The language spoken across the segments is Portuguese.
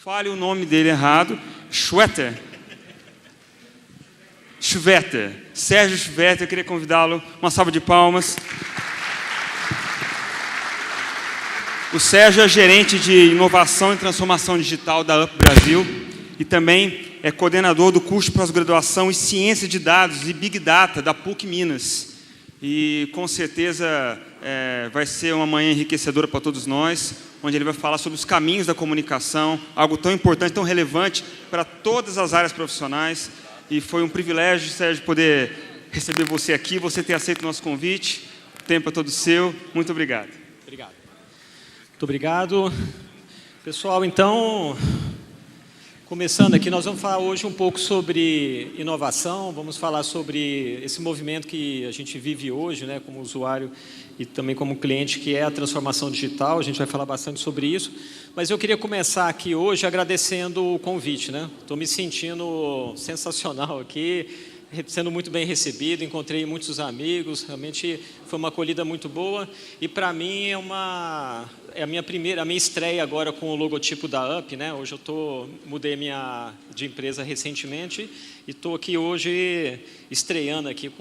Fale o nome dele errado. Schwetter. Sérgio Schwetter, eu queria convidá-lo. Uma salva de palmas. O Sérgio é gerente de inovação e transformação digital da UP Brasil e também é coordenador do curso de pós-graduação em ciência de dados e Big Data da PUC Minas. E com certeza vai ser uma manhã enriquecedora para todos nós, onde ele vai falar sobre os caminhos da comunicação, algo tão importante, tão relevante para todas as áreas profissionais. E foi um privilégio, Sérgio, poder receber você aqui, você ter aceito o nosso convite. O tempo é todo seu. Muito obrigado. Obrigado. Muito obrigado. Pessoal, então, começando aqui, nós vamos falar hoje um pouco sobre inovação, vamos falar sobre esse movimento que a gente vive hoje, né, como usuário e também como cliente, que é a transformação digital. A gente vai falar bastante sobre isso. Mas eu queria começar aqui hoje agradecendo o convite, né? Estou me sentindo sensacional aqui, sendo muito bem recebido, encontrei muitos amigos, realmente foi uma acolhida muito boa. E para mim é a minha estreia agora com o logotipo da UP, né? Hoje eu mudei de empresa recentemente e estou aqui hoje estreando aqui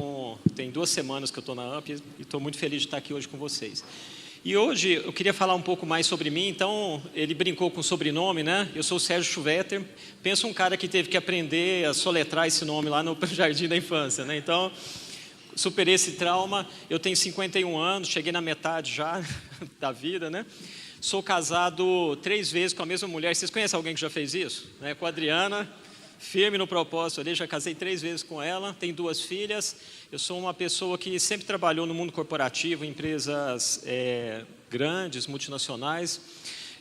tem 2 semanas que eu estou na UP e estou muito feliz de estar aqui hoje com vocês. E hoje eu queria falar um pouco mais sobre mim. Então, ele brincou com o sobrenome, né? Eu sou o Sérgio Schwetter. Pensa um cara que teve que aprender a soletrar esse nome lá no jardim da infância, né? Então, superei esse trauma. Eu tenho 51 anos, cheguei na metade já da vida, né? Sou casado 3 vezes com a mesma mulher. Vocês conhecem alguém que já fez isso? Né? Com a Adriana, firme no propósito ali, já casei 3 vezes com ela, tenho 2 filhas. Eu sou uma pessoa que sempre trabalhou no mundo corporativo, em empresas grandes, multinacionais.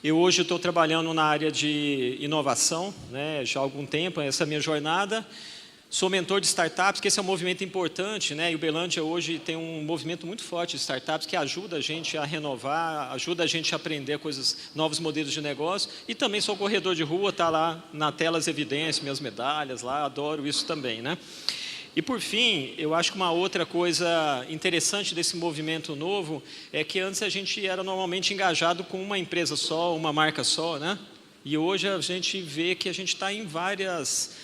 Eu hoje estou trabalhando na área de inovação, né, já há algum tempo, essa é a minha jornada. Sou mentor de startups, que esse é um movimento importante, né? E o Uberlândia hoje tem um movimento muito forte de startups que ajuda a gente a renovar, ajuda a gente a aprender novos modelos de negócio. E também sou corredor de rua, está lá na tela as evidências, minhas medalhas lá, adoro isso também, né? E por fim, eu acho que uma outra coisa interessante desse movimento novo é que antes a gente era normalmente engajado com uma empresa só, uma marca só, né? E hoje a gente vê que a gente está em várias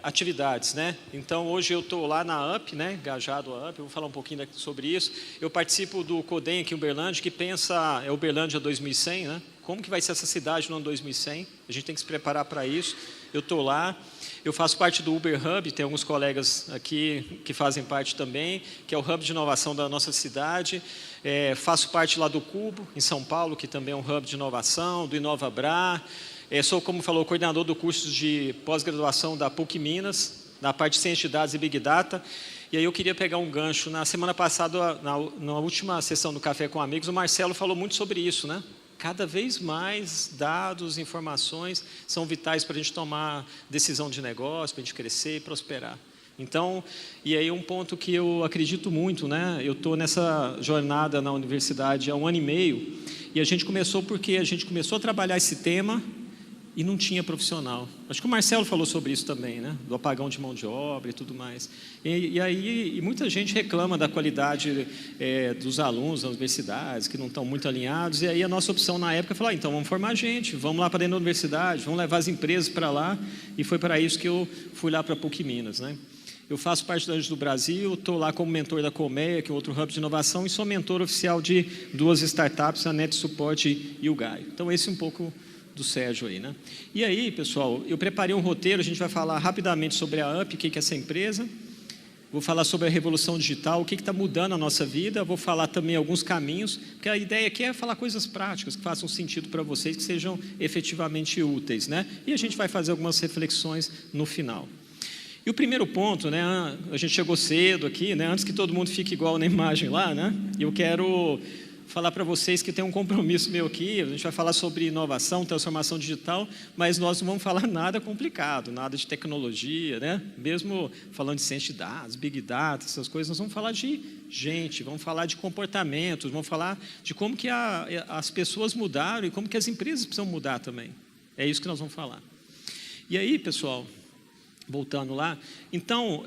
atividades, né? Então hoje eu estou lá na UP, né? Engajado a UP, eu vou falar um pouquinho sobre isso. Eu participo do CODEM aqui em Uberlândia, que pensa, Uberlândia 2100, né? Como que vai ser essa cidade no ano 2100? A gente tem que se preparar para isso. Eu estou lá. Eu faço parte do Uber Hub, tem alguns colegas aqui que fazem parte também, que é o hub de inovação da nossa cidade. Faço parte lá do Cubo, em São Paulo, que também é um hub de inovação, do InovaBrá. Sou, como falou, coordenador do curso de pós-graduação da PUC Minas, na parte de ciência de dados e Big Data. E aí eu queria pegar um gancho. Na semana passada, na última sessão do Café com Amigos, o Marcelo falou muito sobre isso, né? Cada vez mais dados, informações são vitais para a gente tomar decisão de negócio, para a gente crescer e prosperar. Então, e aí um ponto que eu acredito muito, né? Eu estou nessa jornada na universidade há 1 ano e meio e a gente começou porque a gente começou a trabalhar esse tema e não tinha profissional. Acho que o Marcelo falou sobre isso também, né? Do apagão de mão de obra e tudo mais. E muita gente reclama da qualidade dos alunos das universidades, que não estão muito alinhados. E aí a nossa opção na época foi, então vamos formar gente, vamos lá para dentro da universidade, vamos levar as empresas para lá. E foi para isso que eu fui lá para a PUC Minas, né? Eu faço parte da Anjos do Brasil, estou lá como mentor da Colmeia, que é outro hub de inovação, e sou mentor oficial de 2 startups, a NetSupport e o Gaio. Então esse é um pouco do Sérgio aí, né? E aí, pessoal, eu preparei um roteiro, a gente vai falar rapidamente sobre a UP, o que é essa empresa, vou falar sobre a revolução digital, o que está mudando a nossa vida, vou falar também alguns caminhos, porque a ideia aqui é falar coisas práticas, que façam sentido para vocês, que sejam efetivamente úteis, né? E a gente vai fazer algumas reflexões no final. E o primeiro ponto, né, a gente chegou cedo aqui, né, antes que todo mundo fique igual na imagem lá, né, eu quero falar para vocês que tem um compromisso meu aqui, a gente vai falar sobre inovação, transformação digital, mas nós não vamos falar nada complicado, nada de tecnologia, né? Mesmo falando de ciência de dados, Big Data, essas coisas, nós vamos falar de gente, vamos falar de comportamentos, vamos falar de como que as pessoas mudaram e como que as empresas precisam mudar também. É isso que nós vamos falar. E aí, pessoal, voltando lá, então,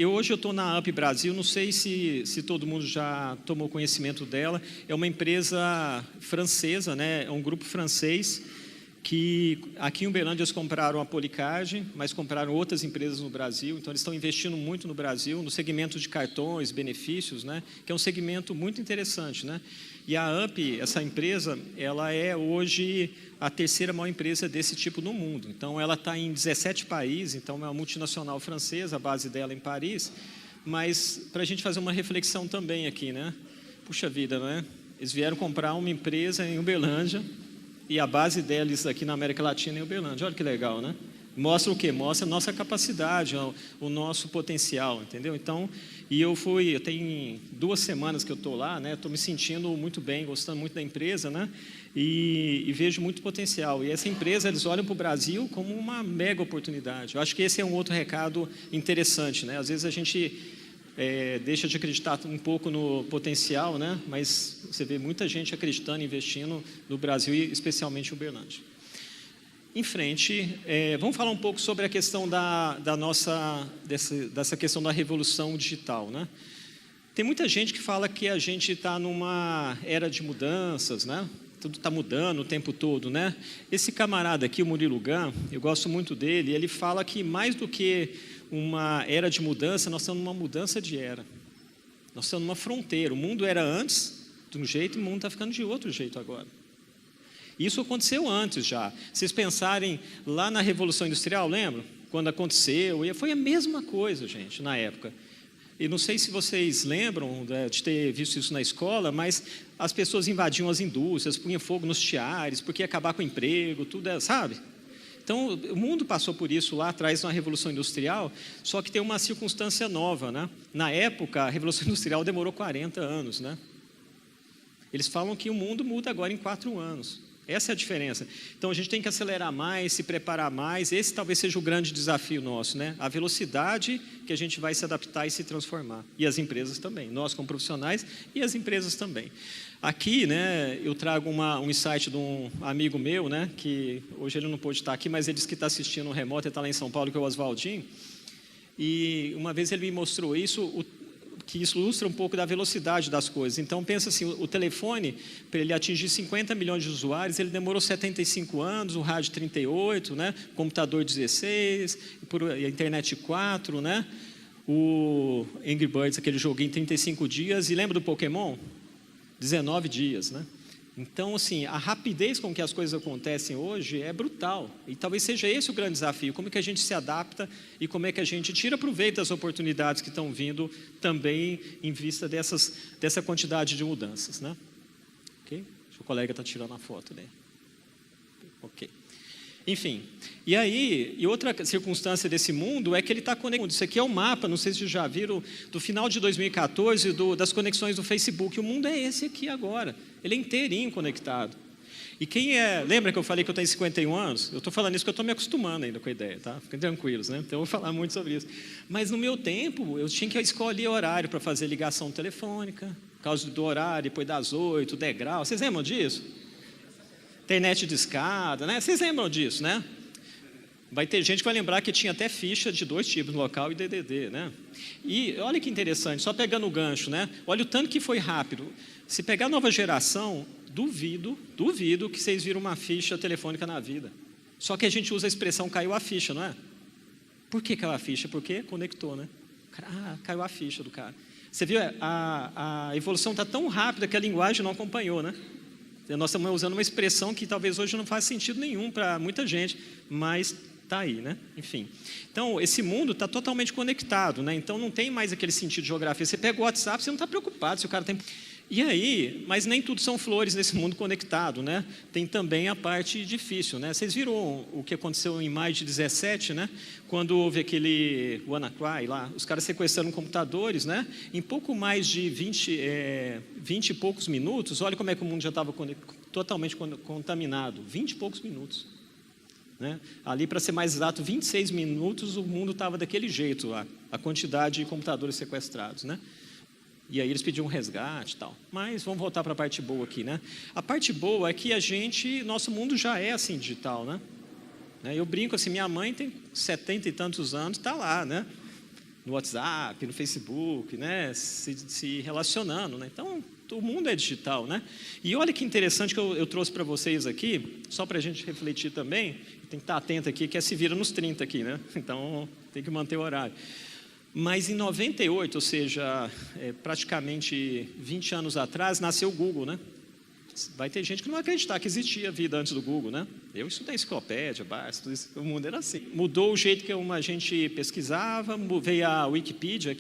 hoje eu estou na UP Brasil, não sei se todo mundo já tomou conhecimento dela, é uma empresa francesa, né? É um grupo francês, que aqui em Uberlândia eles compraram a Policard, mas compraram outras empresas no Brasil, então eles estão investindo muito no Brasil, no segmento de cartões, benefícios, né, que é um segmento muito interessante, né? E a UP, essa empresa, ela é hoje a terceira maior empresa desse tipo no mundo. Então, ela está em 17 países, então é uma multinacional francesa, a base dela é em Paris, mas para a gente fazer uma reflexão também aqui, né? Puxa vida, não é? Eles vieram comprar uma empresa em Uberlândia, e a base deles aqui na América Latina é em Uberlândia. Olha que legal, né? Mostra o quê? Mostra a nossa capacidade, o nosso potencial, entendeu? Então, eu tenho 2 semanas que eu estou lá, né? Estou me sentindo muito bem, gostando muito da empresa, né? E vejo muito potencial. E essa empresa, eles olham para o Brasil como uma mega oportunidade. Eu acho que esse é um outro recado interessante, né? Às vezes a gente deixa de acreditar um pouco no potencial, né? Mas você vê muita gente acreditando, investindo no Brasil e especialmente em Uberlândia. Em frente, vamos falar um pouco sobre a questão dessa questão da revolução digital, né? Tem muita gente que fala que a gente está numa era de mudanças, né? Tudo está mudando o tempo todo, né? Esse camarada aqui, o Murilo Gun, eu gosto muito dele, ele fala que mais do que uma era de mudança, nós estamos numa mudança de era. Nós estamos numa fronteira. O mundo era antes de um jeito e o mundo está ficando de outro jeito agora. Isso aconteceu antes já. Vocês pensarem lá na Revolução Industrial, lembram? Quando aconteceu, e foi a mesma coisa, gente, na época. E não sei se vocês lembram de ter visto isso na escola, mas as pessoas invadiam as indústrias, punham fogo nos tiares, porque ia acabar com o emprego, tudo, sabe? Então, o mundo passou por isso lá atrás na Revolução Industrial, só que tem uma circunstância nova, né? Na época, a Revolução Industrial demorou 40 anos, né? Eles falam que o mundo muda agora em 4 anos. Essa é a diferença. Então, a gente tem que acelerar mais, se preparar mais. Esse talvez seja o grande desafio nosso, né? A velocidade que a gente vai se adaptar e se transformar. E as empresas também. Nós, como profissionais, e as empresas também. Aqui, né, eu trago um insight de um amigo meu, né, que hoje ele não pôde estar aqui, mas ele disse que está assistindo um remoto, ele está lá em São Paulo, que é o Oswaldinho. E uma vez ele me mostrou isso, que isso ilustra um pouco da velocidade das coisas. Então, pensa assim, o telefone, para ele atingir 50 milhões de usuários, ele demorou 75 anos, o rádio 38, né? O computador 16, a internet 4, né? O Angry Birds, aquele joguinho, 35 dias. E lembra do Pokémon? 19 dias, né? Então, assim, a rapidez com que as coisas acontecem hoje é brutal. E talvez seja esse o grande desafio. Como é que a gente se adapta e como é que a gente tira proveito das oportunidades que estão vindo também em vista dessa quantidade de mudanças, né? Ok? O colega está tirando a foto dele. Ok. Enfim, e aí, e outra circunstância desse mundo é que ele está conectado. Isso aqui é o mapa, não sei se vocês já viram, do final de 2014, das conexões do Facebook. O mundo é esse aqui agora, ele é inteirinho conectado. E lembra que eu falei que eu tenho 51 anos? Eu estou falando isso porque eu estou me acostumando ainda com a ideia, tá? Fiquem tranquilos, né? Então eu vou falar muito sobre isso. Mas no meu tempo, eu tinha que escolher horário para fazer ligação telefônica, por causa do horário, depois das 8, degrau. Vocês lembram disso? Internet de escada, né? Vocês lembram disso, né? Vai ter gente que vai lembrar que tinha até ficha de 2 tipos, local e DDD, né? E olha que interessante, só pegando o gancho, né? Olha o tanto que foi rápido. Se pegar a nova geração, duvido que vocês viram uma ficha telefônica na vida. Só que a gente usa a expressão caiu a ficha, não é? Por que caiu a ficha? Porque conectou, né? Caiu a ficha do cara. Você viu, a evolução está tão rápida que a linguagem não acompanhou, né? Nós estamos usando uma expressão que talvez hoje não faz sentido nenhum para muita gente, mas está aí, né? Enfim. Então, esse mundo está totalmente conectado, né? Então, não tem mais aquele sentido de geografia. Você pega o WhatsApp, você não está preocupado se o cara tem... E aí, mas nem tudo são flores nesse mundo conectado, né? Tem também a parte difícil, né? Vocês viram o que aconteceu em maio de 17, né? Quando houve aquele WannaCry lá, os caras sequestraram computadores, né? Em pouco mais de 20 e poucos minutos, olha como é que o mundo já estava totalmente contaminado. 20 e poucos minutos. Né? Ali, para ser mais exato, 26 minutos, o mundo estava daquele jeito, a quantidade de computadores sequestrados, né? E aí eles pediam um resgate e tal. Mas vamos voltar para a parte boa aqui, né? A parte boa é que nosso mundo já é assim digital, né? Eu brinco assim, minha mãe tem 70 e tantos anos, está lá, né? No WhatsApp, no Facebook, né? Se relacionando, né? Então, O mundo é digital, né? E olha que interessante que eu trouxe para vocês aqui, só para a gente refletir também, tem que estar atento aqui, que é se vira nos 30 aqui, né? Então, tem que manter o horário. Mas em 98, ou seja, praticamente 20 anos atrás, nasceu o Google, né? Vai ter gente que não vai acreditar que existia vida antes do Google, né? Eu estudei enciclopédia, Barça, tudo isso, o mundo era assim. Mudou o jeito que a gente pesquisava, veio a Wikipedia,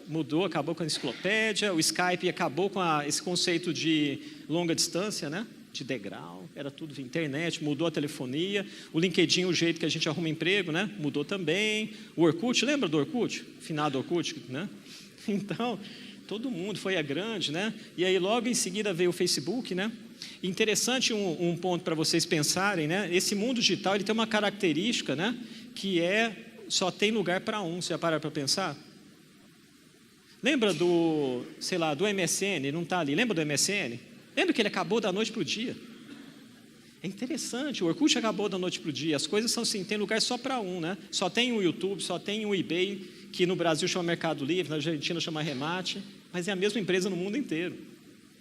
mudou, acabou com a enciclopédia, o Skype acabou com esse conceito de longa distância, né? De degrau, era tudo via internet, mudou a telefonia, o LinkedIn, o jeito que a gente arruma emprego, né? Mudou também. O Orkut, lembra do Orkut? Finado Orkut, né? Então, todo mundo foi a grande, né? E aí logo em seguida veio o Facebook, né? Interessante um ponto para vocês pensarem, né? Esse mundo digital, ele tem uma característica, né? Que só tem lugar para um. Você já pararam para pensar? Lembra do, sei lá, do MSN? Não está ali. Lembra do MSN? Lembra que ele acabou da noite para o dia? É interessante, o Orkut acabou da noite para o dia. As coisas são assim, tem lugar só para um, né? Só tem o YouTube, só tem o eBay, que no Brasil chama Mercado Livre, na Argentina chama Remate, mas é a mesma empresa no mundo inteiro.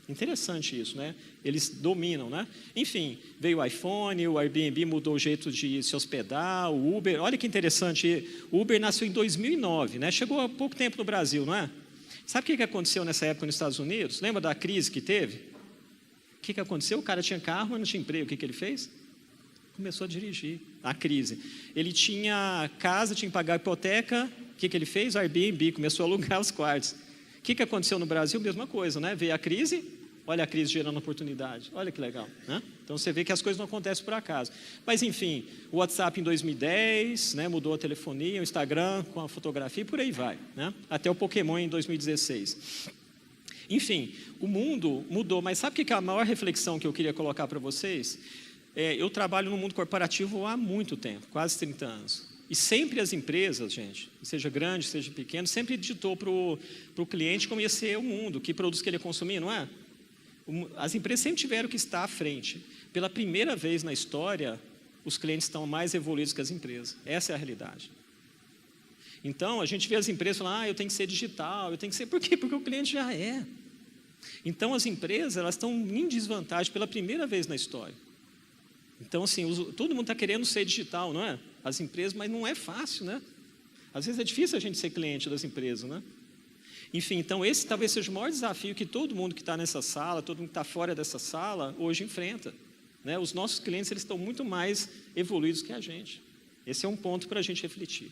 Interessante isso, né? Eles dominam, né? Enfim, veio o iPhone, o Airbnb mudou o jeito de se hospedar, o Uber. Olha que interessante, o Uber nasceu em 2009, né? Chegou há pouco tempo no Brasil, não é? Sabe o que aconteceu nessa época nos Estados Unidos? Lembra da crise que teve? O que aconteceu? O cara tinha carro, mas não tinha emprego. O que ele fez? Começou a dirigir. A crise. Ele tinha casa, tinha que pagar a hipoteca. O que ele fez? O Airbnb, começou a alugar os quartos. O que aconteceu no Brasil? Mesma coisa, né? Veio a crise, olha a crise gerando oportunidade. Olha que legal, né? Então você vê que as coisas não acontecem por acaso. Mas enfim, o WhatsApp em 2010, né? Mudou a telefonia, o Instagram com a fotografia e por aí vai, né? Até o Pokémon em 2016. Enfim, o mundo mudou, mas sabe o que é a maior reflexão que eu queria colocar para vocês? Eu trabalho no mundo corporativo há muito tempo, quase 30 anos. E sempre as empresas, gente, seja grande, seja pequeno, sempre ditou para o cliente como ia ser o mundo, que produtos que ele ia consumir, não é? As empresas sempre tiveram que estar à frente. Pela primeira vez na história, os clientes estão mais evoluídos que as empresas. Essa é a realidade. Então, a gente vê as empresas falando, eu tenho que ser digital, eu tenho que ser... Por quê? Porque o cliente já é. Então, as empresas, elas estão em desvantagem pela primeira vez na história. Então, assim, todo mundo está querendo ser digital, não é? As empresas, mas não é fácil, né? Às vezes é difícil a gente ser cliente das empresas, né? Enfim, então, esse talvez seja o maior desafio que todo mundo que está nessa sala, todo mundo que está fora dessa sala, hoje enfrenta, né? Os nossos clientes, eles estão muito mais evoluídos que a gente. Esse é um ponto para a gente refletir.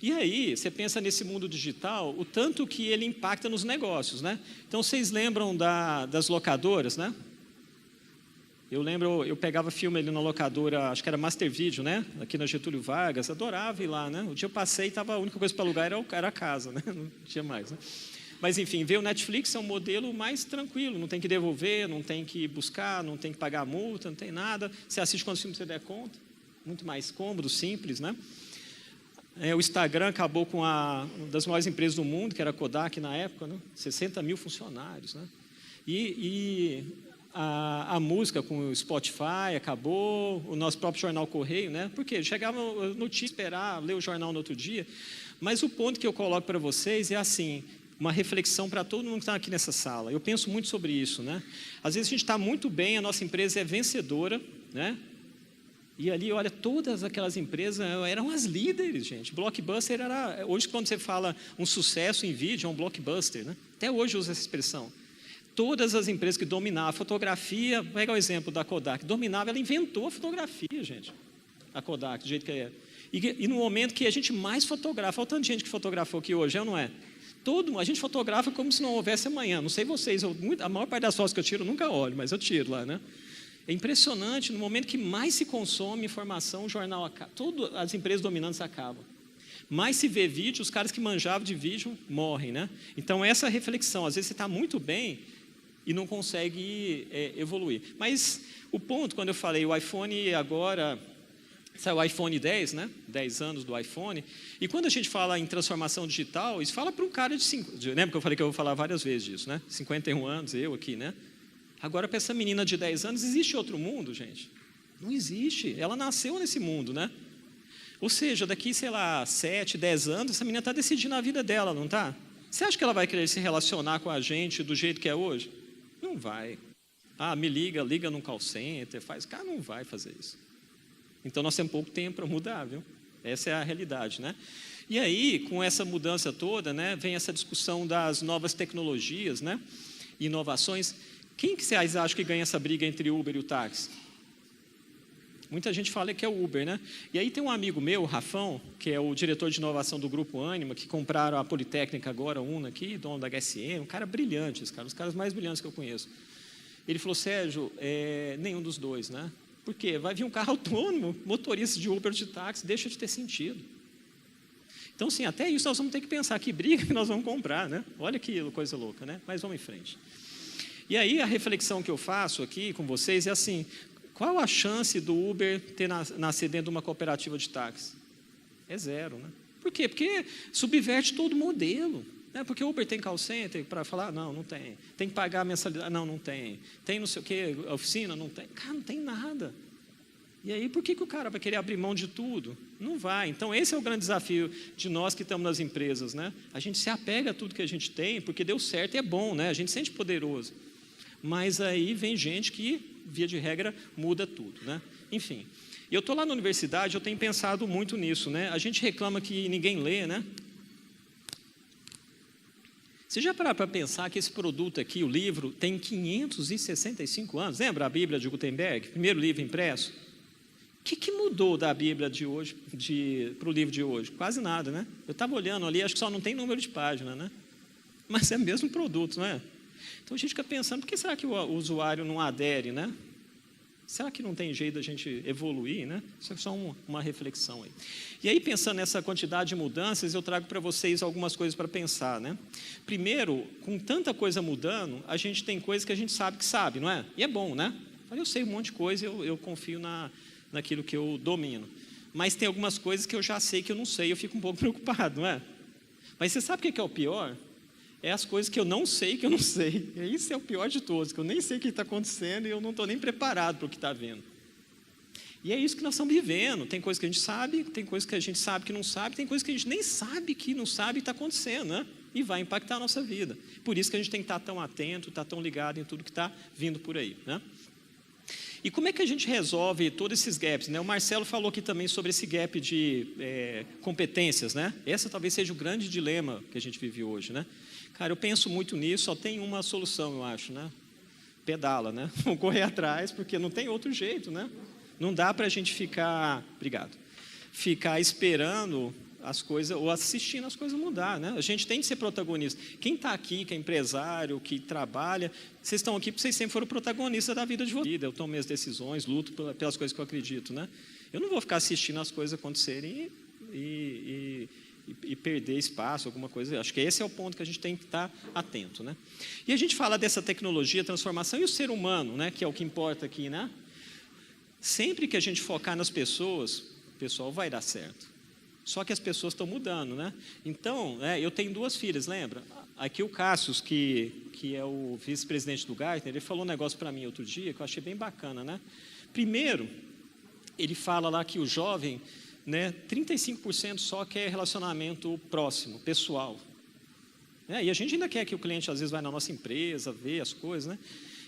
E aí, você pensa nesse mundo digital, o tanto que ele impacta nos negócios, né? Então, vocês lembram das locadoras, né? Eu lembro, eu pegava filme ali na locadora, acho que era Master Video, né? Aqui na Getúlio Vargas, adorava ir lá, né? O dia eu passei e a única coisa para alugar era a casa, né? Não tinha mais, né? Mas, enfim, ver o Netflix é um modelo mais tranquilo, não tem que devolver, não tem que buscar, não tem que pagar a multa, não tem nada. Você assiste quantos filmes você der conta, muito mais cômodo, simples, né? O Instagram acabou com uma das maiores empresas do mundo, que era a Kodak na época, né? 60 mil funcionários, né? E a música com o Spotify acabou, o nosso próprio jornal Correio, né? Porque chegava notícia, esperar, ler o jornal no outro dia. Mas o ponto que eu coloco para vocês é assim, uma reflexão para todo mundo que está aqui nessa sala. Eu penso muito sobre isso, né? Às vezes a gente está muito bem, a nossa empresa é vencedora, né? E ali, olha, todas aquelas empresas eram as líderes, gente. Blockbuster era... Hoje, quando você fala um sucesso em vídeo, é um blockbuster, né? Até hoje usa essa expressão. Todas as empresas que dominavam a fotografia, pega o exemplo da Kodak, dominava, ela inventou a fotografia, gente. A Kodak, do jeito que é. E no momento que a gente mais fotografa, olha o tanto de gente que fotografou aqui hoje, é ou não é? A gente fotografa como se não houvesse amanhã. Não sei vocês, a maior parte das fotos que eu tiro, eu nunca olho, mas eu tiro lá, né? É impressionante, no momento que mais se consome informação, o jornal acaba, todas as empresas dominantes acabam. Mais se vê vídeo, os caras que manjavam de vídeo morrem, né? Então, essa reflexão, às vezes você está muito bem e não consegue evoluir. Mas o ponto, quando eu falei, o iPhone agora, saiu o iPhone 10, né? 10 anos do iPhone, e quando a gente fala em transformação digital, isso fala para um cara de 5, lembra que eu falei que eu vou falar várias vezes disso, né? 51 anos, eu aqui, né? Agora, para essa menina de 10 anos, existe outro mundo, gente? Não existe. Ela nasceu nesse mundo, né? Ou seja, daqui, sei lá, 7, 10 anos, essa menina está decidindo a vida dela, não está? Você acha que ela vai querer se relacionar com a gente do jeito que é hoje? Não vai. Ah, liga num call center, faz. Cara, não vai fazer isso. Então, nós temos pouco tempo para mudar, viu? Essa é a realidade, né? E aí, com essa mudança toda, né, vem essa discussão das novas tecnologias, né, inovações. Quem que vocês acham que ganha essa briga entre o Uber e o táxi? Muita gente fala que é o Uber, né? E aí tem um amigo meu, o Rafão, que é o diretor de inovação do Grupo Ânima, que compraram a Politécnica agora, UNA aqui, dono da HSM, um cara brilhante, esse cara, um dos caras mais brilhantes que eu conheço. Ele falou, Sérgio, nenhum dos dois, né? Por quê? Vai vir um carro autônomo, motorista de Uber, de táxi, deixa de ter sentido. Então, sim, até isso nós vamos ter que pensar, que briga que nós vamos comprar, né? Olha que coisa louca, né? Mas vamos em frente. E aí a reflexão que eu faço aqui com vocês é assim, qual a chance do Uber ter nascer dentro de uma cooperativa de táxi? É zero, né? Por quê? Porque subverte todo o modelo. Né? Porque o Uber tem call center para falar, não tem. Tem que pagar a mensalidade, não tem. Tem não sei o quê, oficina, não tem. Cara, não tem nada. E aí, por que o cara vai querer abrir mão de tudo? Não vai. Então, esse é o grande desafio de nós que estamos nas empresas, né? A gente se apega a tudo que a gente tem, porque deu certo e é bom, né? A gente se sente poderoso. Mas aí vem gente que, via de regra, muda tudo, né? Enfim, eu estou lá na universidade, eu tenho pensado muito nisso, né? A gente reclama que ninguém lê, né? Você já parou para pensar que esse produto aqui, o livro, tem 565 anos? Lembra a Bíblia de Gutenberg? Primeiro livro impresso? O que mudou da Bíblia de hoje para o livro de hoje? Quase nada, né? Eu estava olhando ali, acho que só não tem número de página, né? Mas é o mesmo produto, não é? Então a gente fica pensando, por que será que o usuário não adere, né? Será que não tem jeito da gente evoluir, né? Isso é só uma reflexão aí. E aí, pensando nessa quantidade de mudanças, eu trago para vocês algumas coisas para pensar, né? Primeiro, com tanta coisa mudando, a gente tem coisas que a gente sabe que sabe, não é? E é bom, né? Eu sei um monte de coisa, eu confio naquilo que eu domino. Mas tem algumas coisas que eu já sei que eu não sei, eu fico um pouco preocupado, não é? Mas você sabe o que é o pior? É as coisas que eu não sei que eu não sei. E isso é o pior de todos, que eu nem sei o que está acontecendo e eu não estou nem preparado para o que está vendo. E é isso que nós estamos vivendo. Tem coisas que a gente sabe, tem coisas que a gente sabe que não sabe, tem coisas que a gente nem sabe que não sabe e está acontecendo, né? E vai impactar a nossa vida. Por isso que a gente tem que estar tão atento, estar tão ligado em tudo que está vindo por aí, né? E como é que a gente resolve todos esses gaps, né? O Marcelo falou aqui também sobre esse gap de competências, né? Essa talvez seja o grande dilema que a gente vive hoje, né? Cara, eu penso muito nisso, só tem uma solução, eu acho, né? Pedala, né? Vamos correr atrás, porque não tem outro jeito, né? Não dá para a gente ficar esperando as coisas, ou assistindo as coisas mudar, né? A gente tem que ser protagonista. Quem está aqui, que é empresário, que trabalha, vocês estão aqui porque vocês sempre foram protagonistas da vida de vocês. Eu tomo minhas decisões, luto pelas coisas que eu acredito, né? Eu não vou ficar assistindo as coisas acontecerem e perder espaço, alguma coisa. Acho que esse é o ponto que a gente tem que estar atento, né? E a gente fala dessa tecnologia, transformação, e o ser humano, né? Que é o que importa aqui, né? Sempre que a gente focar nas pessoas, o pessoal vai dar certo. Só que as pessoas estão mudando, né? Então, eu tenho 2 filhas, lembra? Aqui o Cassius, que é o vice-presidente do Gartner, ele falou um negócio para mim outro dia que eu achei bem bacana, né? Primeiro, ele fala lá que o jovem, né, 35% só quer relacionamento próximo, pessoal. E a gente ainda quer que o cliente, às vezes, vai na nossa empresa, ver as coisas, né?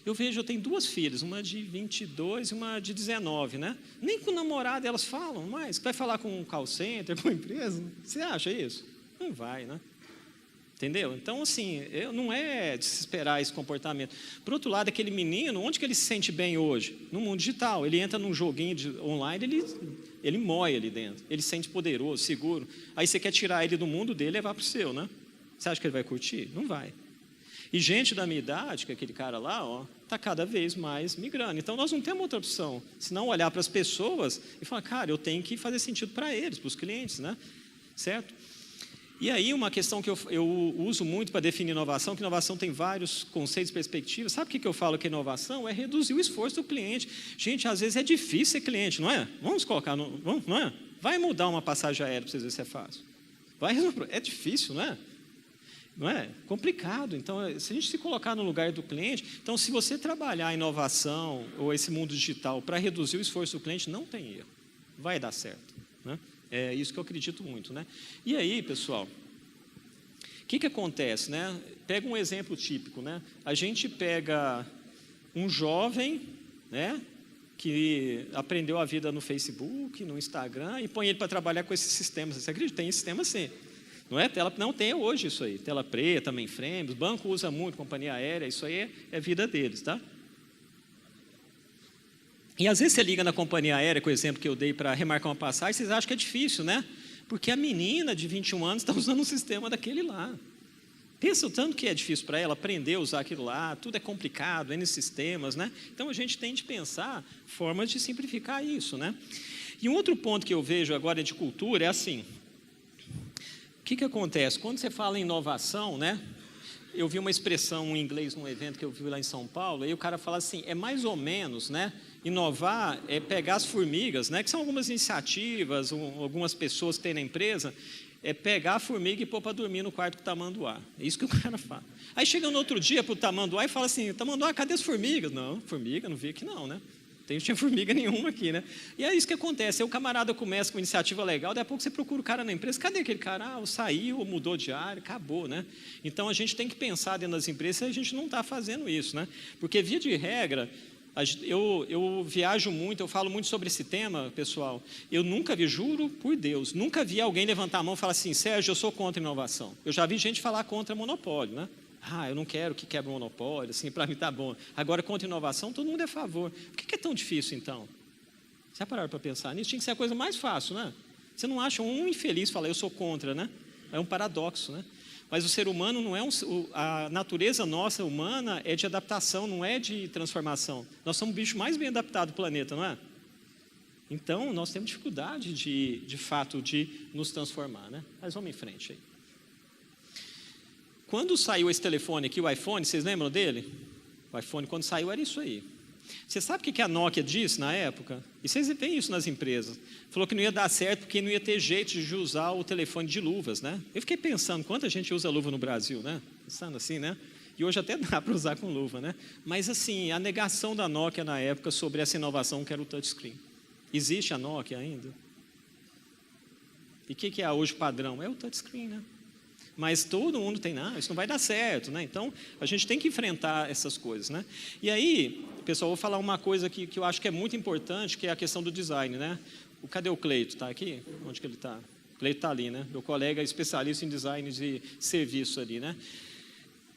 Eu tenho 2 filhas, uma de 22 e uma de 19, né? Nem com o namorado elas falam mais. Vai falar com um call center, com uma empresa? Você acha isso? Não vai, né? Entendeu? Então, assim, não é de se esperar esse comportamento. Por outro lado, aquele menino, onde que ele se sente bem hoje? No mundo digital. Ele entra num joguinho online, ele mói ali dentro. Ele se sente poderoso, seguro. Aí você quer tirar ele do mundo dele e levar para o seu, né? Você acha que ele vai curtir? Não vai. E gente da minha idade, que é aquele cara lá, está cada vez mais migrando. Então, nós não temos outra opção, senão olhar para as pessoas e falar, cara, eu tenho que fazer sentido para eles, para os clientes, né? Certo? E aí, uma questão que eu uso muito para definir inovação, que inovação tem vários conceitos e perspectivas. Sabe o que eu falo que inovação? É reduzir o esforço do cliente. Gente, às vezes é difícil ser cliente, não é? Vamos colocar, não é? Vai mudar uma passagem aérea para vocês verem se é fácil. É difícil, não é? Não é? Complicado. Então, se a gente se colocar no lugar do cliente, então, se você trabalhar a inovação ou esse mundo digital para reduzir o esforço do cliente, não tem erro. Vai dar certo, né? É isso que eu acredito muito, né? E aí, pessoal, O que acontece, né? Pega um exemplo típico, né? A gente pega um jovem, né, que aprendeu a vida no Facebook, no Instagram, e põe ele para trabalhar com esses sistemas. Você acredita? Tem sistema assim. Não é? Não tem hoje isso aí. Tela preta, mainframe, o banco usa muito, companhia aérea, isso aí é vida deles, tá? E às vezes você liga na companhia aérea, com o exemplo que eu dei para remarcar uma passagem, vocês acham que é difícil, né? Porque a menina de 21 anos está usando um sistema daquele lá. Pensa o tanto que é difícil para ela aprender a usar aquilo lá, tudo é complicado, N sistemas, né? Então a gente tem de pensar formas de simplificar isso, né? E um outro ponto que eu vejo agora de cultura é assim: o que acontece? Quando você fala em inovação, né? Eu vi uma expressão em inglês num evento que eu vi lá em São Paulo, e o cara fala assim, é mais ou menos, né? Inovar é pegar as formigas, né? Que são algumas iniciativas, algumas pessoas que tem na empresa, é pegar a formiga e pôr para dormir no quarto com o tamanduá. É isso que o cara fala. Aí chega no outro dia para o tamanduá e fala assim, tamanduá, cadê as formigas? Não, formiga, não vi aqui não, né? Não tinha formiga nenhuma aqui, né? E é isso que acontece, aí o camarada começa com uma iniciativa legal, daí a pouco você procura o cara na empresa, cadê aquele cara? Ah, saiu, ou mudou de área, acabou, né? Então a gente tem que pensar dentro das empresas, a gente não está fazendo isso, né? Porque via de regra, eu viajo muito, eu falo muito sobre esse tema, pessoal, eu nunca vi, juro por Deus, nunca vi alguém levantar a mão e falar assim, Sérgio, eu sou contra a inovação. Eu já vi gente falar contra monopólio, né? Ah, eu não quero que quebre o monopólio, assim, para mim tá bom. Agora, contra a inovação, todo mundo é a favor. Por que é tão difícil, então? Você já pararam para pensar nisso? Tinha que ser a coisa mais fácil, né? Você não acha um infeliz falar, eu sou contra, né? É um paradoxo, né? Mas o ser humano não é a natureza nossa humana é de adaptação, não é de transformação. Nós somos o bicho mais bem adaptado do planeta, não é? Então, nós temos dificuldade de fato, de nos transformar, né? Mas vamos em frente aí. Quando saiu esse telefone aqui, o iPhone, vocês lembram dele? O iPhone, quando saiu, era isso aí. Você sabe o que a Nokia disse na época? E vocês veem isso nas empresas. Falou que não ia dar certo porque não ia ter jeito de usar o telefone de luvas, né? Eu fiquei pensando, quanta gente usa luva no Brasil, né? Pensando assim, né? E hoje até dá para usar com luva, né? Mas assim, a negação da Nokia na época sobre essa inovação que era o touchscreen. Existe a Nokia ainda? E o que é hoje padrão? É o touchscreen, né? Mas todo mundo tem, não, isso não vai dar certo, né? Então, a gente tem que enfrentar essas coisas, né? E aí, pessoal, vou falar uma coisa que eu acho que é muito importante, que é a questão do design, né? Cadê o Cleito? Está aqui? Onde que ele está? O Cleito está ali, né? Meu colega especialista em design de serviço ali, né?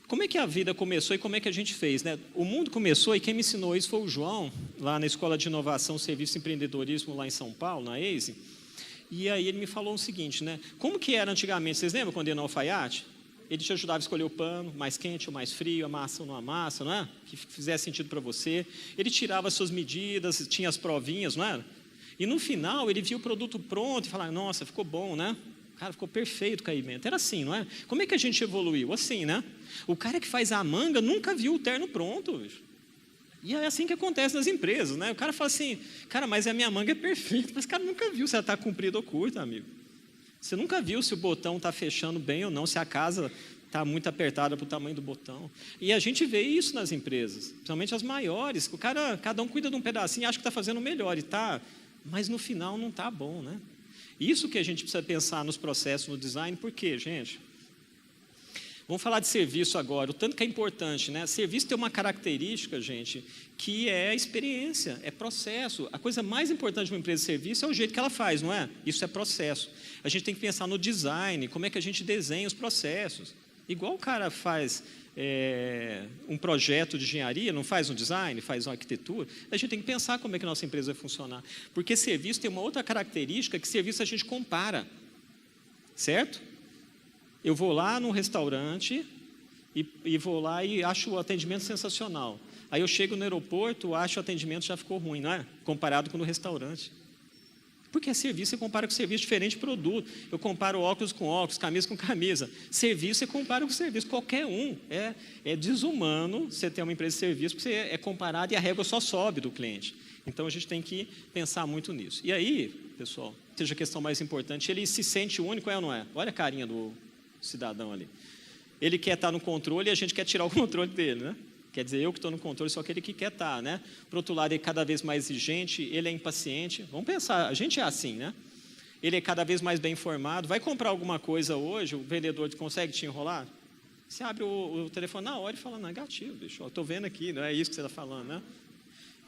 Como é que a vida começou e como é que a gente fez, né? O mundo começou e quem me ensinou isso foi o João, lá na Escola de Inovação, Serviço e Empreendedorismo, lá em São Paulo, na EISE. E aí ele me falou o seguinte, né? Como que era antigamente? Vocês lembram quando ia no alfaiate? Ele te ajudava a escolher o pano, mais quente ou mais frio, amassa ou não amassa, não é? Que fizesse sentido para você. Ele tirava as suas medidas, tinha as provinhas, não era? E no final ele via o produto pronto e falava, nossa, ficou bom, né? Cara, ficou perfeito o caimento. Era assim, não é? Como é que a gente evoluiu? Assim, né? O cara que faz a manga nunca viu o terno pronto, bicho. E é assim que acontece nas empresas, né? O cara fala assim, cara, mas a minha manga é perfeita. Mas o cara nunca viu se ela está comprida ou curta, amigo. Você nunca viu se o botão está fechando bem ou não, se a casa está muito apertada para o tamanho do botão. E a gente vê isso nas empresas, principalmente as maiores. Cada um cuida de um pedacinho e acha que está fazendo o melhor, e tá, mas no final não está bom, né? Isso que a gente precisa pensar nos processos, no design. Por quê, gente? Vamos falar de serviço agora, o tanto que é importante, né? Serviço tem uma característica, gente, que é experiência, é processo. A coisa mais importante de uma empresa de serviço é o jeito que ela faz, não é? Isso é processo. A gente tem que pensar no design, como é que a gente desenha os processos. Igual o cara faz um projeto de engenharia, não faz um design, faz uma arquitetura, a gente tem que pensar como é que a nossa empresa vai funcionar. Porque serviço tem uma outra característica, que serviço a gente compara, certo? Eu vou lá num restaurante e vou lá e acho o atendimento sensacional. Aí eu chego no aeroporto, acho o atendimento já ficou ruim, não é? Comparado com o restaurante. Porque serviço você compara com serviço diferente de produto. Eu comparo óculos com óculos, camisa com camisa. Serviço você compara com serviço. Qualquer um. É desumano você ter uma empresa de serviço, porque você é comparado e a régua só sobe do cliente. Então a gente tem que pensar muito nisso. E aí, pessoal, seja a questão mais importante, ele se sente único, é ou não é? Olha a carinha do cidadão ali. Ele quer estar no controle e a gente quer tirar o controle dele, né? Quer dizer, eu que estou no controle, só aquele que quer estar, né? Por outro lado, ele é cada vez mais exigente, ele é impaciente. Vamos pensar, a gente é assim, né? ele é cada vez mais bem informado. Vai comprar alguma coisa hoje, o vendedor consegue te enrolar? Você abre o telefone na hora e fala, negativo, bicho, estou vendo aqui, não é isso que você está falando, né?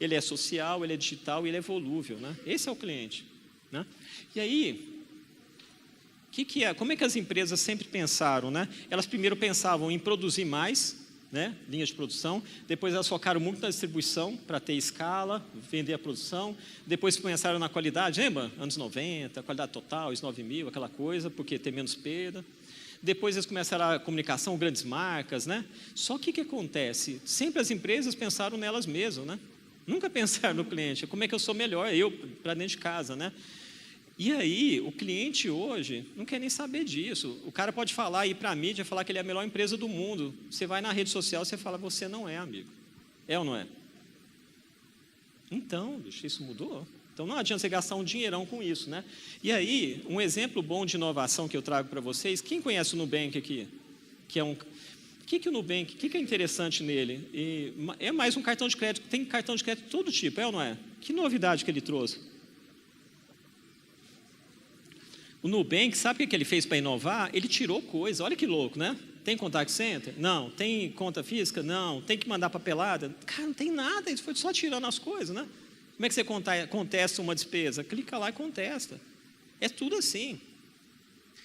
Ele é social, ele é digital e ele é volúvel, né? Esse é o cliente, né? E aí, como é que as empresas sempre pensaram, né? Elas primeiro pensavam em produzir mais, né? Linhas de produção, depois elas focaram muito na distribuição para ter escala, vender a produção, depois pensaram na qualidade, lembra? Anos 90, qualidade total, ISO 9000, aquela coisa, porque tem menos perda. Depois eles começaram a comunicação, grandes marcas, né? Só que o que acontece? Sempre as empresas pensaram nelas mesmas, né? Nunca pensaram no cliente, como é que eu sou melhor, eu, para dentro de casa, né? E aí, o cliente hoje não quer nem saber disso. O cara pode falar aí para a mídia, falar que ele é a melhor empresa do mundo. Você vai na rede social, você fala, você não é, amigo. É ou não é? Então, bicho, isso mudou. Então, não adianta você gastar um dinheirão com isso, né? E aí, um exemplo bom de inovação que eu trago para vocês, quem conhece o Nubank aqui? O que o Nubank, o que é interessante nele? É mais um cartão de crédito, tem cartão de crédito de todo tipo, é ou não é? Que novidade que ele trouxe? O Nubank, sabe o que ele fez para inovar? Ele tirou coisa, olha que louco, né? Tem contact center? Não. Tem conta física? Não. Tem que mandar papelada? Cara, não tem nada, ele foi só tirando as coisas, né? Como é que você contesta uma despesa? Clica lá e contesta. É tudo assim.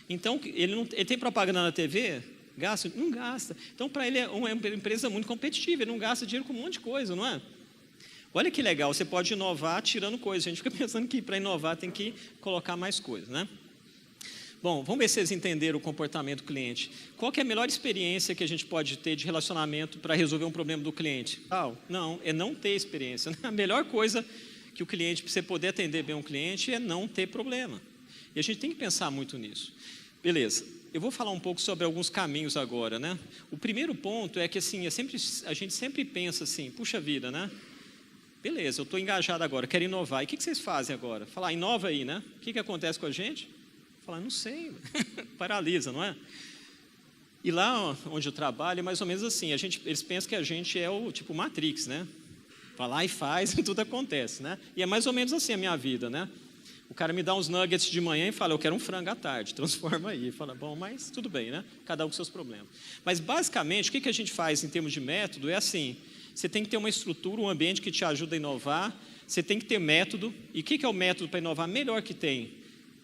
Então, ele tem propaganda na TV? Gasta? Não gasta. Então, para ele é uma empresa muito competitiva, ele não gasta dinheiro com um monte de coisa, não é? Olha que legal, você pode inovar tirando coisas. A gente fica pensando que para inovar tem que colocar mais coisas, né? Bom, vamos ver se vocês entenderam o comportamento do cliente. Qual que é a melhor experiência que a gente pode ter de relacionamento para resolver um problema do cliente? Não, é não ter experiência. A melhor coisa que o cliente, para você poder atender bem um cliente, é não ter problema. E a gente tem que pensar muito nisso. Beleza, eu vou falar um pouco sobre alguns caminhos agora, né? O primeiro ponto é que assim, a gente sempre pensa assim, puxa vida, né? Beleza, eu estou engajado agora, quero inovar. E o que vocês fazem agora? Falar, inova aí, né? O que acontece com a gente? Falar, não sei, paralisa, não é? E lá onde eu trabalho é mais ou menos assim, eles pensam que a gente é o tipo Matrix, né? Vai lá e faz e tudo acontece, né? E é mais ou menos assim a minha vida, né? O cara me dá uns nuggets de manhã e fala, eu quero um frango à tarde, transforma aí. Fala, bom, mas tudo bem, né? Cada um com seus problemas. Mas basicamente, o que a gente faz em termos de método é assim, você tem que ter uma estrutura, um ambiente que te ajuda a inovar, você tem que ter método. E o que é o método para inovar? Melhor que tem.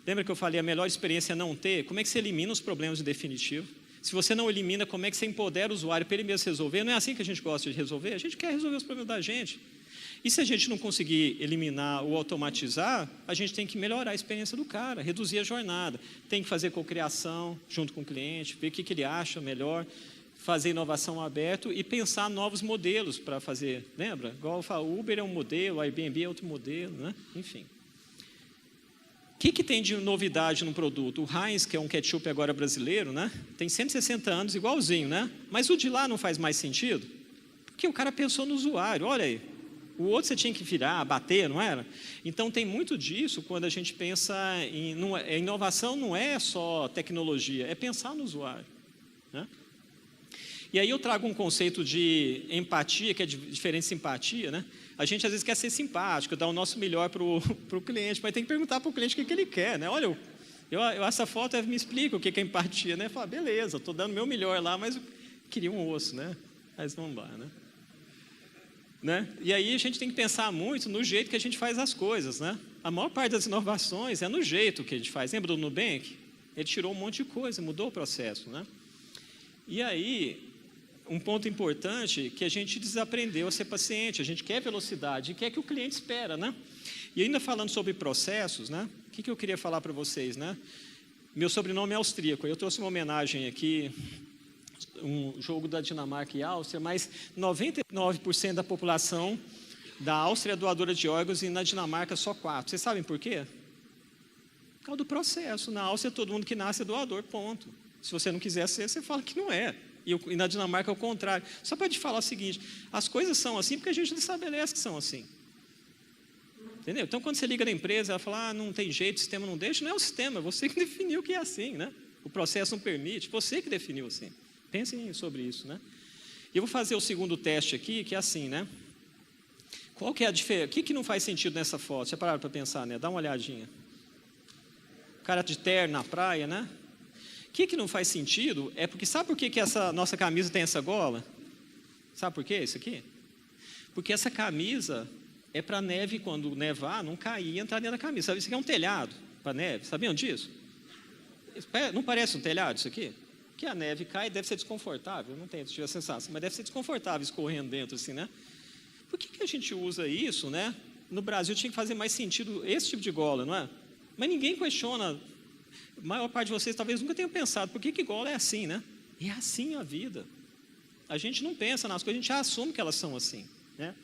Lembra que eu falei, a melhor experiência é não ter? Como é que você elimina os problemas em definitivo? Se você não elimina, como é que você empodera o usuário para ele mesmo resolver? Não é assim que a gente gosta de resolver? A gente quer resolver os problemas da gente. E se a gente não conseguir eliminar ou automatizar, a gente tem que melhorar a experiência do cara, reduzir a jornada. Tem que fazer cocriação junto com o cliente, ver o que ele acha melhor, fazer inovação aberta e pensar novos modelos para fazer. Lembra? Igual eu falo, o Uber é um modelo, o Airbnb é outro modelo, né? Enfim. O que tem de novidade no produto? O Heinz, que é um ketchup agora brasileiro, né? Tem 160 anos, igualzinho, né? Mas o de lá não faz mais sentido? Porque o cara pensou no usuário, olha aí. O outro você tinha que virar, bater, não era? Então tem muito disso quando a gente pensa em... inovação não é só tecnologia, é pensar no usuário, né? E aí eu trago um conceito de empatia, que é diferente de simpatia, né? A gente às vezes quer ser simpático, dar o nosso melhor para o cliente, mas tem que perguntar para o cliente o que ele quer, né? Olha, essa foto me explica o que é empatia, né? Fala, beleza, estou dando o meu melhor lá, mas eu queria um osso, né? Mas não dá, né? E aí a gente tem que pensar muito no jeito que a gente faz as coisas, né? A maior parte das inovações é no jeito que a gente faz. Lembra do Nubank? Ele tirou um monte de coisa, mudou o processo, né? E aí... um ponto importante que a gente desaprendeu a ser paciente, a gente quer velocidade e quer que o cliente espera, né? E ainda falando sobre processos, né? O que eu queria falar para vocês, né? Meu sobrenome é austríaco, eu trouxe uma homenagem aqui, um jogo da Dinamarca e Áustria, mas 99% da população da Áustria é doadora de órgãos e na Dinamarca só 4%. Vocês sabem por quê? Por causa do processo. Na Áustria todo mundo que nasce é doador, ponto. Se você não quiser ser, você fala que não é. E na Dinamarca é o contrário. Só para te falar o seguinte, as coisas são assim porque a gente estabelece que são assim. Entendeu? Então, quando você liga na empresa, ela fala, não tem jeito, o sistema não deixa. Não é o sistema, é você que definiu que é assim, né? O processo não permite, você que definiu assim. Pensem sobre isso, né? E eu vou fazer o segundo teste aqui, que é assim, né? Qual que é a diferença? O que não faz sentido nessa foto? Você pararam para pensar, né? Dá uma olhadinha. O cara de terno na praia, né? O que não faz sentido é porque, sabe por que essa nossa camisa tem essa gola? Sabe por quê isso aqui? Porque essa camisa é para a neve, quando nevar, não cair e entrar dentro da camisa. Sabe, isso aqui é um telhado para neve, sabiam disso? Não parece um telhado isso aqui? Que a neve cai, deve ser desconfortável, não tenho a sensação, mas deve ser desconfortável escorrendo dentro assim, né? Por que a gente usa isso, né? No Brasil tinha que fazer mais sentido esse tipo de gola, não é? Mas ninguém questiona, a maior parte de vocês talvez nunca tenham pensado, por que gola é assim, né? É assim a vida. A gente não pensa nas coisas, a gente já assume que elas são assim, né?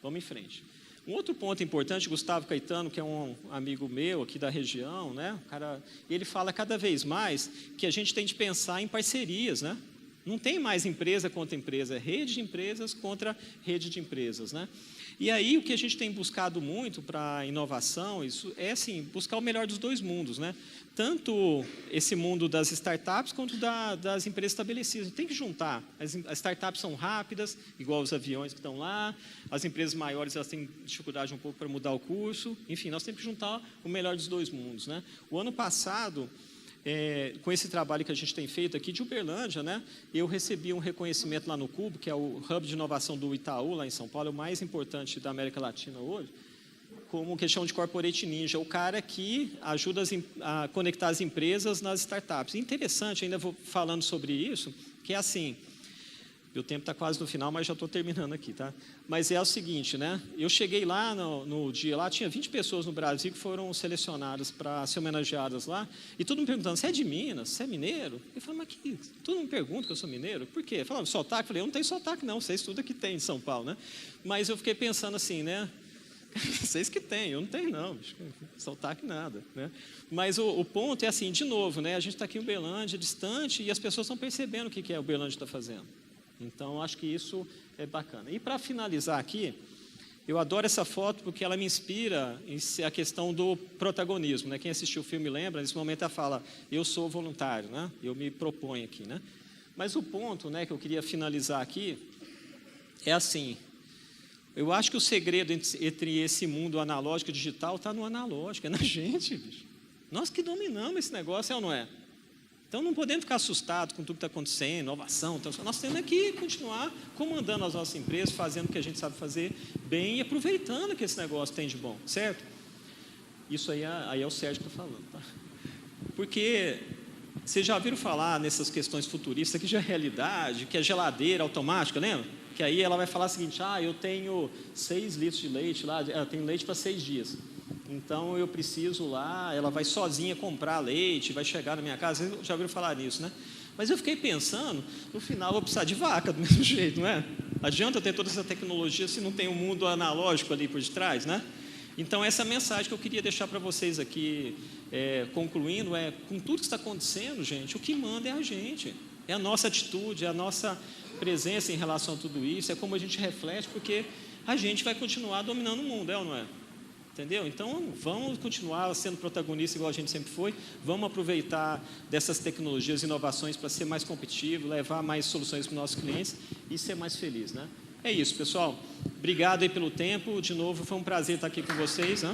Vamos em frente. Um outro ponto importante, Gustavo Caetano, que é um amigo meu aqui da região, né? Ele fala cada vez mais que a gente tem de pensar em parcerias, né? Não tem mais empresa contra empresa, é rede de empresas contra rede de empresas, né? E aí o que a gente tem buscado muito para a inovação, isso é assim, buscar o melhor dos dois mundos, né? Tanto esse mundo das startups quanto das empresas estabelecidas. Tem que juntar. As startups são rápidas, igual os aviões que estão lá. As empresas maiores elas têm dificuldade um pouco para mudar o curso. Enfim, nós temos que juntar o melhor dos dois mundos, né? O ano passado, com esse trabalho que a gente tem feito aqui de Uberlândia, né, eu recebi um reconhecimento lá no Cubo, que é o hub de inovação do Itaú, lá em São Paulo, é o mais importante da América Latina hoje, como questão de Corporate Ninja, o cara que ajuda a conectar as empresas nas startups. Interessante, ainda vou falando sobre isso, que é assim, meu tempo está quase no final, mas já estou terminando aqui, tá? Mas é o seguinte, né? Eu cheguei lá no dia, lá tinha 20 pessoas no Brasil que foram selecionadas para ser homenageadas lá, e todo mundo perguntando, você é de Minas? Você é mineiro? Eu falei, mas que? Todo mundo pergunta que eu sou mineiro? Por quê? Falando, sotaque? Eu falei, eu não tenho sotaque não, vocês tudo que tem em São Paulo, né? Mas eu fiquei pensando assim, né? Vocês que têm, eu não tenho não, sotaque nada, né? Mas o ponto é assim, de novo, né? A gente está aqui em Uberlândia, distante, e as pessoas estão percebendo o que a Uberlândia está fazendo. Então, acho que isso é bacana. E para finalizar aqui, eu adoro essa foto porque ela me inspira a questão do protagonismo, né? Quem assistiu o filme lembra, nesse momento ela fala, eu sou voluntário, né? Eu me proponho aqui, né? Mas o ponto, né, que eu queria finalizar aqui é assim, eu acho que o segredo entre esse mundo analógico e digital está no analógico, é na gente, bicho. Nós que dominamos esse negócio, é ou não é? Então, não podemos ficar assustados com tudo que está acontecendo, inovação. Nós temos que continuar comandando as nossas empresas, fazendo o que a gente sabe fazer bem e aproveitando o que esse negócio tem de bom, certo? Isso aí é o Sérgio que está falando, tá? Porque vocês já ouviram falar nessas questões futuristas, que já é realidade, que é geladeira automática, lembra? Que aí ela vai falar o seguinte, eu tenho 6 litros de leite lá, eu tenho leite para 6 dias. Então, eu preciso lá, ela vai sozinha comprar leite, vai chegar na minha casa. Vocês já ouviram falar nisso, né? Mas eu fiquei pensando, no final eu vou precisar de vaca do mesmo jeito, não é? Adianta eu ter toda essa tecnologia se não tem um mundo analógico ali por detrás, né? Então, essa mensagem que eu queria deixar para vocês aqui, concluindo, com tudo que está acontecendo, gente, o que manda é a gente. É a nossa atitude, é a nossa presença em relação a tudo isso, é como a gente reflete, porque a gente vai continuar dominando o mundo, é ou não é? Entendeu? Então, vamos continuar sendo protagonistas igual a gente sempre foi, vamos aproveitar dessas tecnologias e inovações para ser mais competitivo, levar mais soluções para os nossos clientes e ser mais feliz, né? É isso, pessoal. Obrigado aí pelo tempo. De novo, foi um prazer estar aqui com vocês, né?